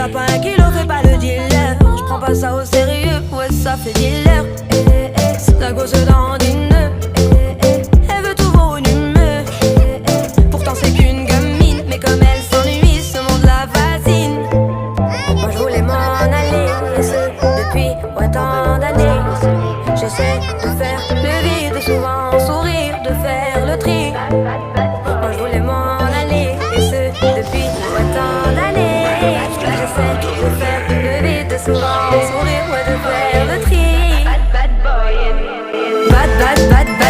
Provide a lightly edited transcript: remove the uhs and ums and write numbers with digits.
T'as pas un kilo, fais pas le dealer. J'prends pas ça au sérieux, ouais ça fait dealer. La gosse dandine, elle veut tout volumineux. Pourtant c'est qu'une gamine, mais comme elle s'ennuie, ce monde la fascine. Moi je voulais m'en aller, et ce depuis autant d'années. J'essaie de faire le vide, souvent sourire, de faire le tri. Moi je voulais m'en aller, et ce depuis autant d'années. J'essaie de faire le vide, souvent sourire, ouais, de faire le tri. Bad, bad, bad, bad.